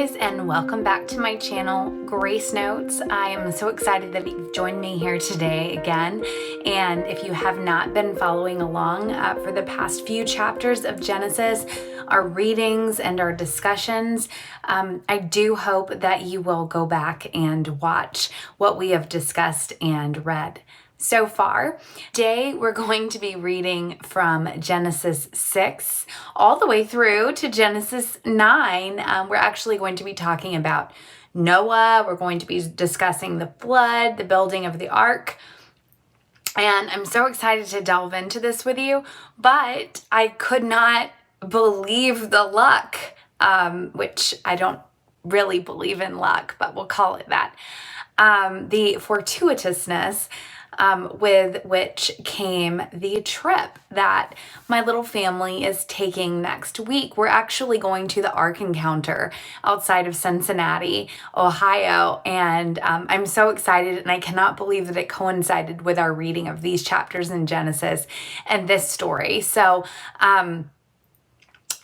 guys, and welcome back to my channel, Grace Notes. I am so excited that you've joined me here today again. And if you have not been following along for the past few chapters of Genesis, our readings and our discussions, I do hope that you will go back and watch what we have discussed and read so far. Today, we're going to be reading from Genesis 6 all the way through to Genesis 9. We're actually going to be talking about Noah. We're going to be discussing the flood, the building of the ark. And I'm so excited to delve into this with you, but I could not believe the luck, which I don't really believe in luck, but we'll call it that. The fortuitousness with which came the trip that my little family is taking next week. We're actually going to the Ark Encounter outside of Cincinnati, Ohio, and I'm so excited, and I cannot believe that it coincided with our reading of these chapters in Genesis and this story. So I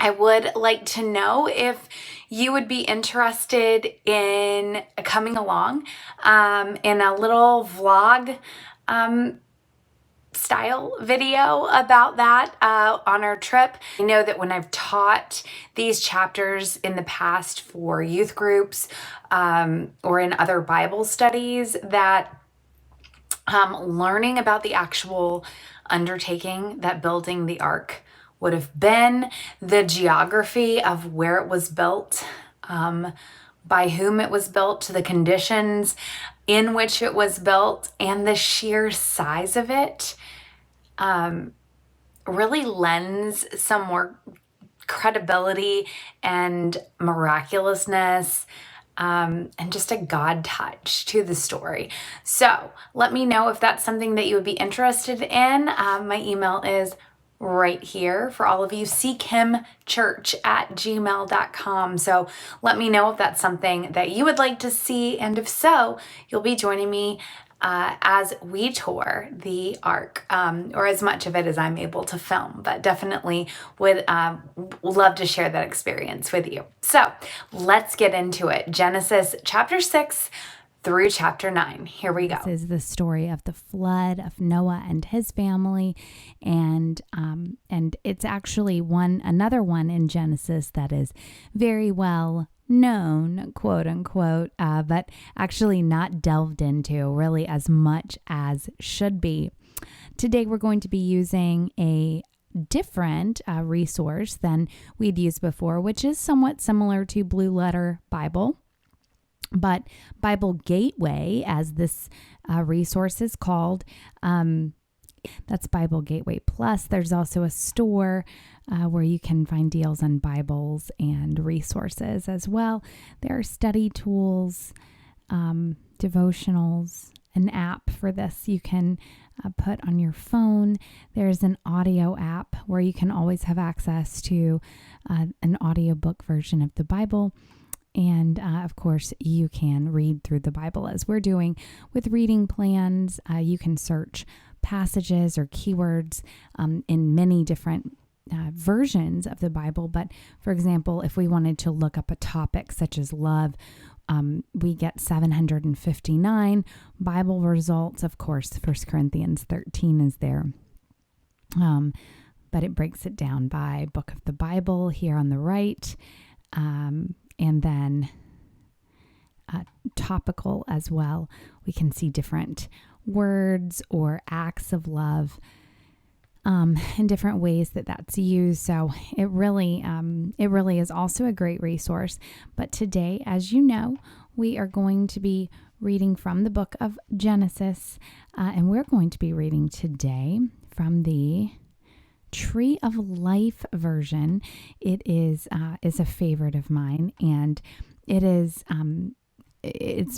would like to know if you would be interested in coming along in a little vlog style video about that on our trip. I know that when I've taught these chapters in the past for youth groups or in other Bible studies, that learning about the actual undertaking that building the ark would have been, the geography of where it was built, by whom it was built, to the conditions in which it was built, and the sheer size of it really lends some more credibility and miraculousness and just a God touch to the story. So let me know if that's something that you would be interested in. My email is right here for all of you, seekHimchurch@gmail.com. So let me know if that's something that you would like to see, and if so, you'll be joining me as we tour the ark, or as much of it as I'm able to film, but definitely would love to share that experience with you. So let's get into it. Genesis chapter 6 through chapter 9. Here we go. This is the story of the flood of Noah and his family, and it's actually another one in Genesis that is very well known, quote unquote, but actually not delved into really as much as should be. Today we're going to be using a different resource than we'd used before, which is somewhat similar to Blue Letter Bible. But Bible Gateway, as this resource is called, that's Bible Gateway Plus. There's also a store where you can find deals on Bibles and resources as well. There are study tools, devotionals, an app for this you can put on your phone. There's an audio app where you can always have access to an audiobook version of the Bible. And of course, you can read through the Bible as we're doing with reading plans. You can search passages or keywords in many different versions of the Bible. But for example, if we wanted to look up a topic such as love, we get 759 Bible results. Of course, 1 Corinthians 13 is there. But it breaks it down by book of the Bible here on the right. And then topical as well. We can see different words or acts of love in different ways that that's used. So it really is also a great resource. But today, as you know, we are going to be reading from the book of Genesis, and we're going to be reading today from the Tree of Life version. It is a favorite of mine, and it's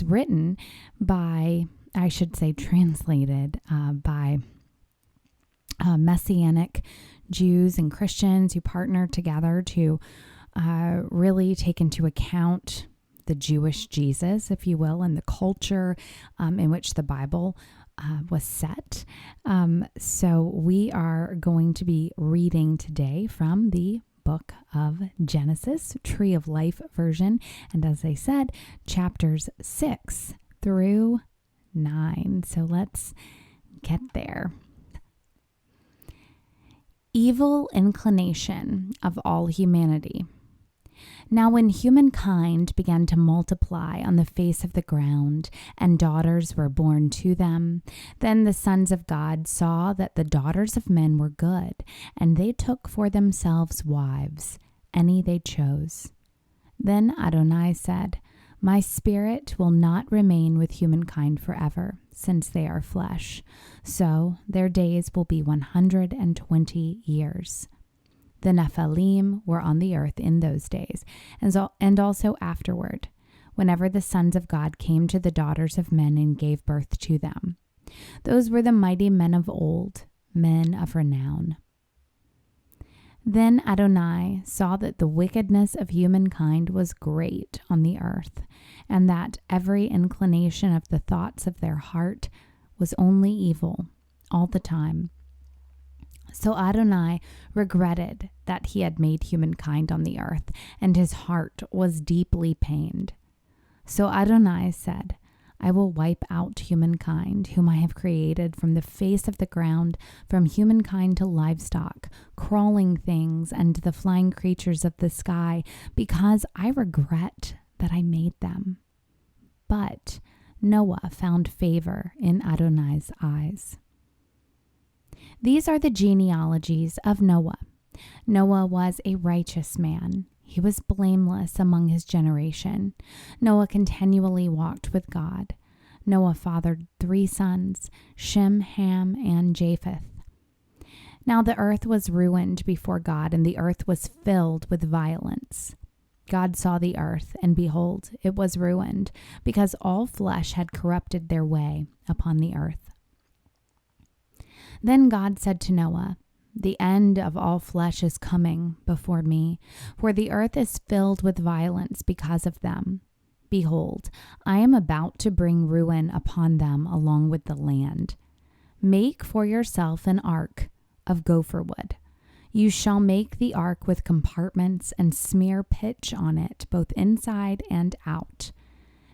written by, I should say, translated by Messianic Jews and Christians who partner together to really take into account the Jewish Jesus, if you will, and the culture in which the Bible was set. So we are going to be reading today from the book of Genesis, Tree of Life version. And as I said, chapters 6 through 9. So let's get there. Evil inclination of all humanity. Now when humankind began to multiply on the face of the ground, and daughters were born to them, then the sons of God saw that the daughters of men were good, and they took for themselves wives, any they chose. Then Adonai said, My spirit will not remain with humankind forever, since they are flesh. So their days will be 120 years. The Nephilim were on the earth in those days, and also afterward, whenever the sons of God came to the daughters of men and gave birth to them. Those were the mighty men of old, men of renown. Then Adonai saw that the wickedness of humankind was great on the earth, and that every inclination of the thoughts of their heart was only evil all the time. So Adonai regretted that he had made humankind on the earth, and his heart was deeply pained. So Adonai said, I will wipe out humankind, whom I have created from the face of the ground, from humankind to livestock, crawling things, and the flying creatures of the sky, because I regret that I made them. But Noah found favor in Adonai's eyes. These are the genealogies of Noah. Noah was a righteous man. He was blameless among his generation. Noah continually walked with God. Noah fathered 3 sons, Shem, Ham, and Japheth. Now the earth was ruined before God, and the earth was filled with violence. God saw the earth, and behold, it was ruined, because all flesh had corrupted their way upon the earth. Then God said to Noah, The end of all flesh is coming before me, for the earth is filled with violence because of them. Behold, I am about to bring ruin upon them along with the land. Make for yourself an ark of gopher wood. You shall make the ark with compartments and smear pitch on it, both inside and out.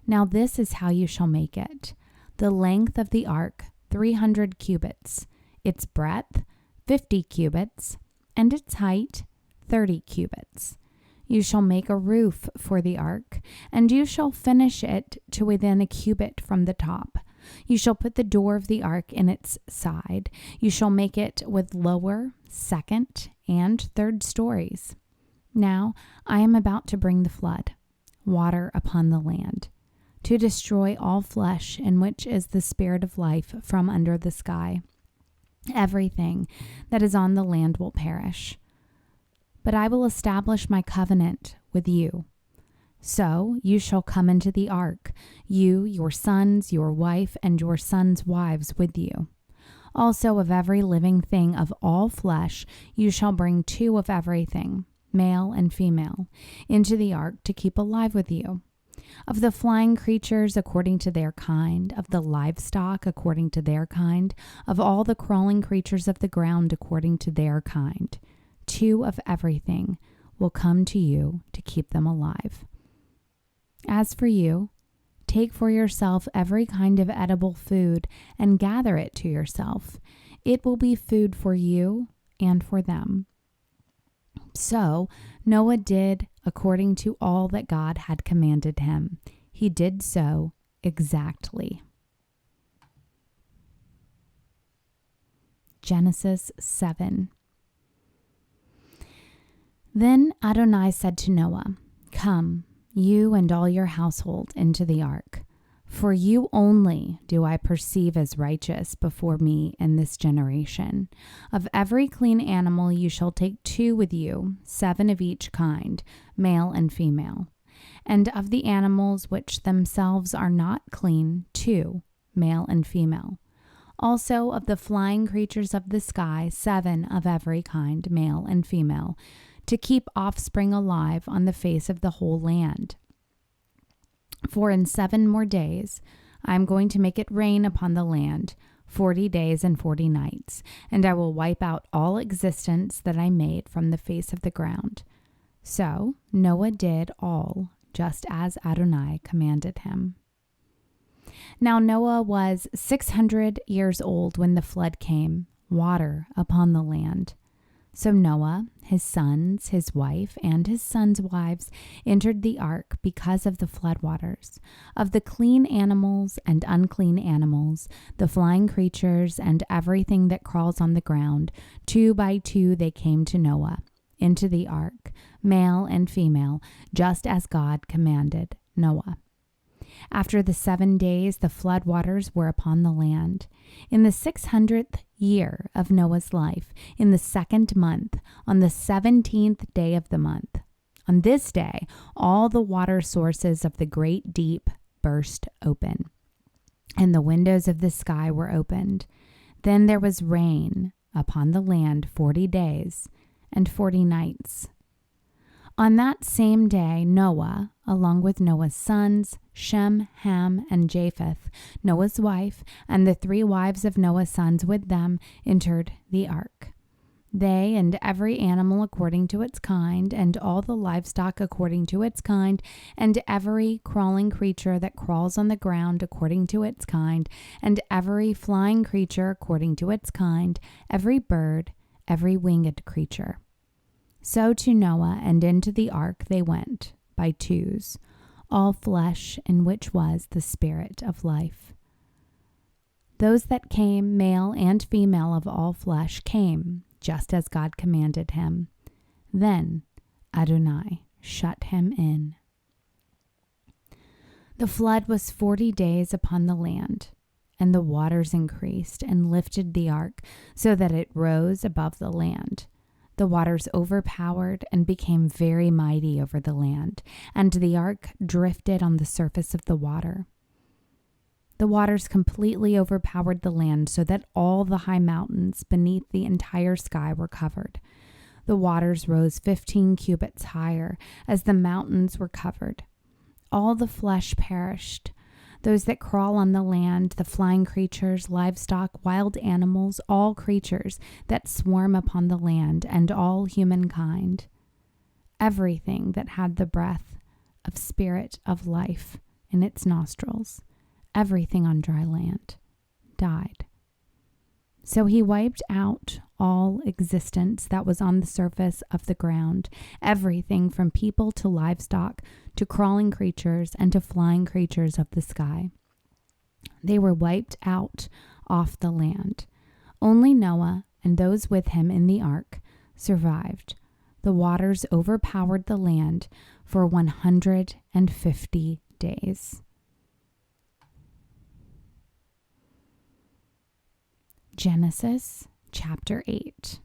Now this is how you shall make it. The length of the ark, 300 cubits. Its breadth, 50 cubits, and its height, 30 cubits. You shall make a roof for the ark, and you shall finish it to within a cubit from the top. You shall put the door of the ark in its side. You shall make it with lower, second, and third stories. Now I am about to bring the flood, water upon the land, to destroy all flesh in which is the spirit of life from under the sky. Everything that is on the land will perish. But I will establish my covenant with you. So you shall come into the ark, you, your sons, your wife, and your sons' wives with you. Also of every living thing of all flesh you shall bring 2 of everything, male and female, into the ark to keep alive with you. Of the flying creatures according to their kind, of the livestock according to their kind, of all the crawling creatures of the ground according to their kind. 2 of everything will come to you to keep them alive. As for you, take for yourself every kind of edible food and gather it to yourself. It will be food for you and for them. So Noah did according to all that God had commanded him. He did so exactly. Genesis 7. Then Adonai said to Noah, Come, you and all your household, into the ark. For you only do I perceive as righteous before me in this generation. Of every clean animal you shall take 2 with you, 7 of each kind, male and female. And of the animals which themselves are not clean, 2, male and female. Also of the flying creatures of the sky, 7 of every kind, male and female, to keep offspring alive on the face of the whole land. For in 7 more days I am going to make it rain upon the land 40 days and 40 nights, and I will wipe out all existence that I made from the face of the ground. So Noah did all just as Adonai commanded him. Now Noah was 600 years old when the flood came, water upon the land. So Noah, his sons, his wife, and his sons' wives entered the ark because of the floodwaters, of the clean animals and unclean animals, the flying creatures, and everything that crawls on the ground. 2 by 2 they came to Noah, into the ark, male and female, just as God commanded Noah. After the 7 days, the floodwaters were upon the land. In the 600th year of Noah's life, in the 2nd month, on the 17th day of the month, on this day, all the water sources of the great deep burst open, and the windows of the sky were opened. Then there was rain upon the land 40 days and 40 nights. On that same day, Noah, along with Noah's sons, Shem, Ham, and Japheth, Noah's wife, and the 3 wives of Noah's sons with them, entered the ark. They and every animal according to its kind, and all the livestock according to its kind, and every crawling creature that crawls on the ground according to its kind, and every flying creature according to its kind, every bird, every winged creature. So to Noah and into the ark they went by 2s, all flesh in which was the spirit of life. Those that came, male and female of all flesh, came, just as God commanded him. Then Adonai shut him in. The flood was 40 days upon the land, and the waters increased and lifted the ark so that it rose above the land. The waters overpowered and became very mighty over the land, and the ark drifted on the surface of the water. The waters completely overpowered the land so that all the high mountains beneath the entire sky were covered. The waters rose 15 cubits higher as the mountains were covered. All the flesh perished. Those that crawl on the land, the flying creatures, livestock, wild animals, all creatures that swarm upon the land, and all humankind. Everything that had the breath of spirit of life in its nostrils, everything on dry land, died. So he wiped out all existence that was on the surface of the ground, everything from people to livestock, to crawling creatures, and to flying creatures of the sky. They were wiped out off the land. Only Noah and those with him in the ark survived. The waters overpowered the land for 150 days. Genesis chapter 8.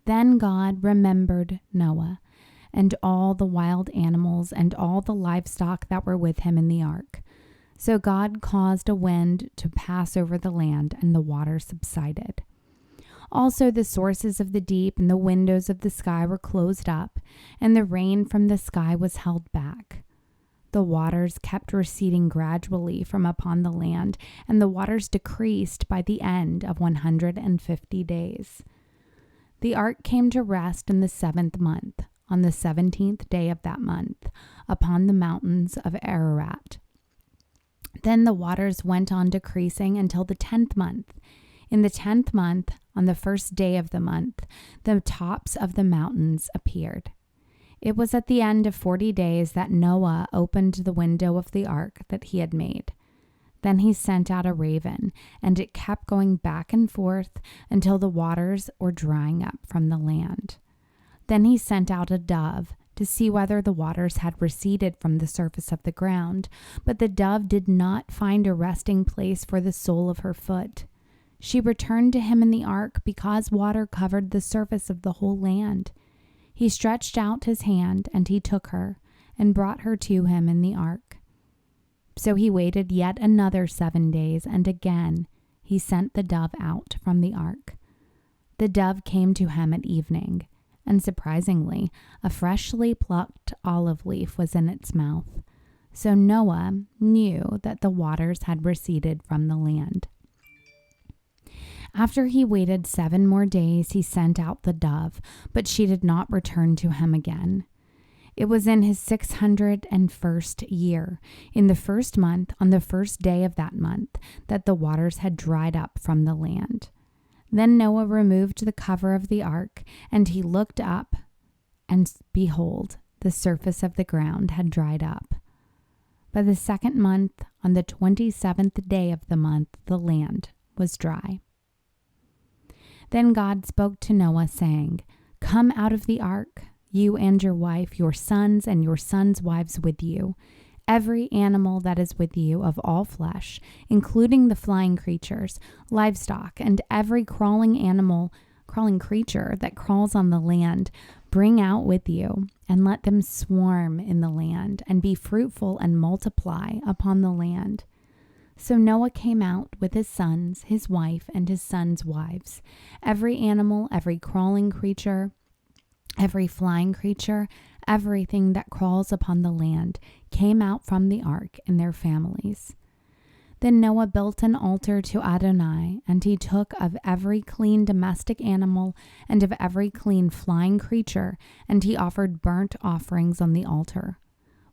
Then God remembered Noah and all the wild animals and all the livestock that were with him in the ark. So God caused a wind to pass over the land, and the water subsided. Also the sources of the deep and the windows of the sky were closed up, and the rain from the sky was held back. The waters kept receding gradually from upon the land, and the waters decreased by the end of 150 days. The ark came to rest in the 7th month, on the 17th day of that month, upon the mountains of Ararat. Then the waters went on decreasing until the 10th month. In the 10th month, on the 1st day of the month, the tops of the mountains appeared. It was at the end of 40 days that Noah opened the window of the ark that he had made. Then he sent out a raven, and it kept going back and forth until the waters were drying up from the land. Then he sent out a dove to see whether the waters had receded from the surface of the ground, but the dove did not find a resting place for the sole of her foot. She returned to him in the ark because water covered the surface of the whole land. He stretched out his hand, and he took her, and brought her to him in the ark. So he waited yet another 7 days, and again he sent the dove out from the ark. The dove came to him at evening, and surprisingly, a freshly plucked olive leaf was in its mouth. So Noah knew that the waters had receded from the land. After he waited 7 more days, he sent out the dove, but she did not return to him again. It was in his 601st year, in the first month, on the first day of that month, that the waters had dried up from the land. Then Noah removed the cover of the ark, and he looked up, and behold, the surface of the ground had dried up. By the 2nd month, on the 27th day of the month, the land was dry. Then God spoke to Noah, saying, "Come out of the ark, you and your wife, your sons and your sons' wives with you, every animal that is with you of all flesh, including the flying creatures, livestock, and every crawling creature that crawls on the land, bring out with you, and let them swarm in the land, and be fruitful and multiply upon the land." So Noah came out with his sons, his wife, and his sons' wives, every animal, every crawling creature, every flying creature, everything that crawls upon the land, came out from the ark in their families. Then Noah built an altar to Adonai, and he took of every clean domestic animal and of every clean flying creature, and he offered burnt offerings on the altar.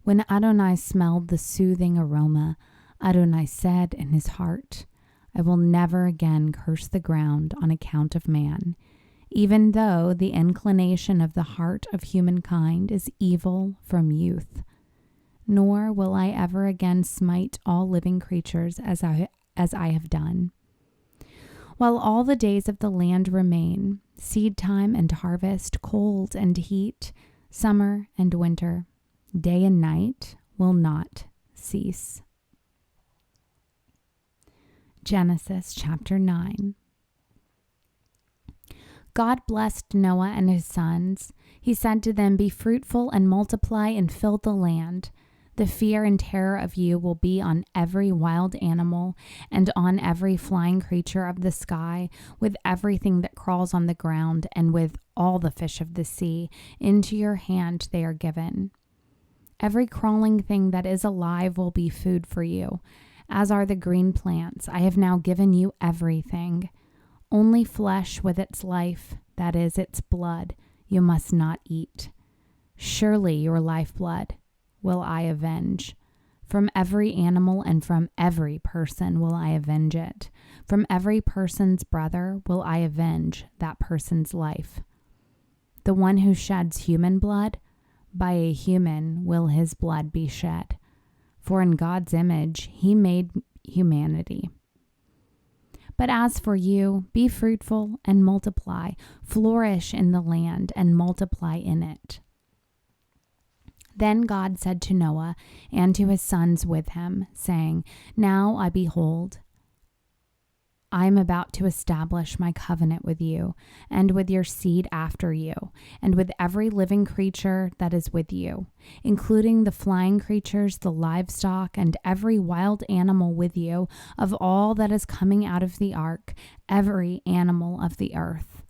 When Adonai smelled the soothing aroma, Adonai said in his heart, "I will never again curse the ground on account of man, even though the inclination of the heart of humankind is evil from youth. Nor will I ever again smite all living creatures as I have done. While all the days of the land remain, seed time and harvest, cold and heat, summer and winter, day and night will not cease." Genesis chapter 9. God blessed Noah and his sons. He said to them, "Be fruitful and multiply and fill the land. The fear and terror of you will be on every wild animal and on every flying creature of the sky, with everything that crawls on the ground, and with all the fish of the sea. Into your hand they are given. Every crawling thing that is alive will be food for you, as are the green plants. I have now given you everything. Only flesh with its life, that is, its blood, you must not eat. Surely your lifeblood will I avenge. From every animal and from every person will I avenge it. From every person's brother will I avenge that person's life. The one who sheds human blood, by a human will his blood be shed. For in God's image he made humanity. But as for you, be fruitful and multiply, flourish in the land and multiply in it." Then God said to Noah and to his sons with him, saying, "Now I behold, I am about to establish my covenant with you and with your seed after you, and with every living creature that is with you, including the flying creatures, the livestock, and every wild animal with you, of all that is coming out of the ark, every animal of the earth.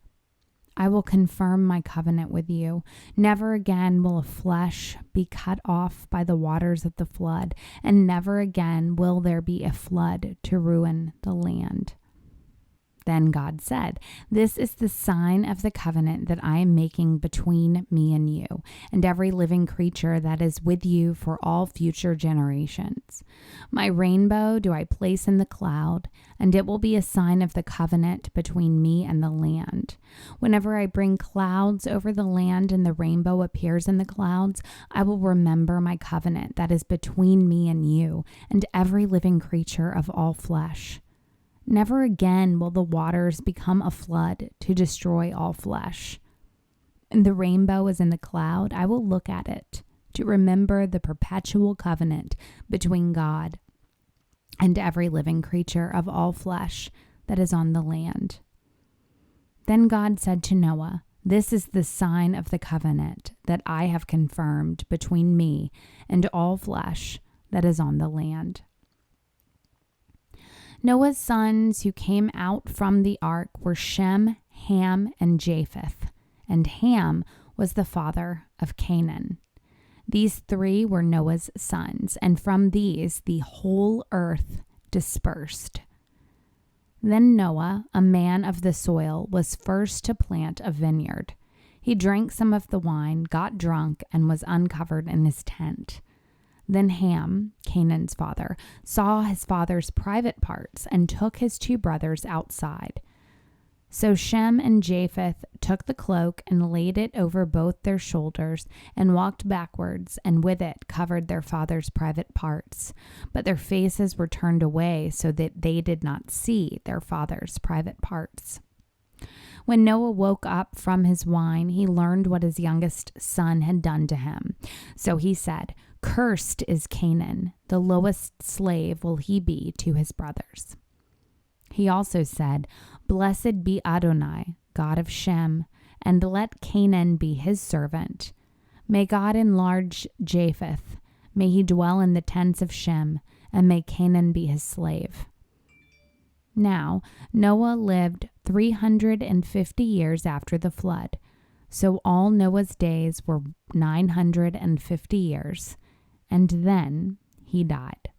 I will confirm my covenant with you. Never again will a flesh be cut off by the waters of the flood, and never again will there be a flood to ruin the land." Then God said, "This is the sign of the covenant that I am making between me and you, and every living creature that is with you for all future generations. My rainbow do I place in the cloud, and it will be a sign of the covenant between me and the land. Whenever I bring clouds over the land and the rainbow appears in the clouds, I will remember my covenant that is between me and you, and every living creature of all flesh. Never again will the waters become a flood to destroy all flesh. And the rainbow is in the cloud. I will look at it to remember the perpetual covenant between God and every living creature of all flesh that is on the land." Then God said to Noah, "This is the sign of the covenant that I have confirmed between me and all flesh that is on the land." Noah's sons who came out from the ark were Shem, Ham, and Japheth, and Ham was the father of Canaan. These three were Noah's sons, and from these the whole earth dispersed. Then Noah, a man of the soil, was first to plant a vineyard. He drank some of the wine, got drunk, and was uncovered in his tent. Then Ham, Canaan's father, saw his father's private parts and took his 2 brothers outside. So Shem and Japheth took the cloak and laid it over both their shoulders and walked backwards, and with it covered their father's private parts. But their faces were turned away so that they did not see their father's private parts. When Noah woke up from his wine, he learned what his youngest son had done to him. So he said, "Cursed is Canaan, the lowest slave will he be to his brothers." He also said, "Blessed be Adonai, God of Shem, and let Canaan be his servant. May God enlarge Japheth, may he dwell in the tents of Shem, and may Canaan be his slave." Now Noah lived 350 years after the flood. So all Noah's days were 950 years, and then he died.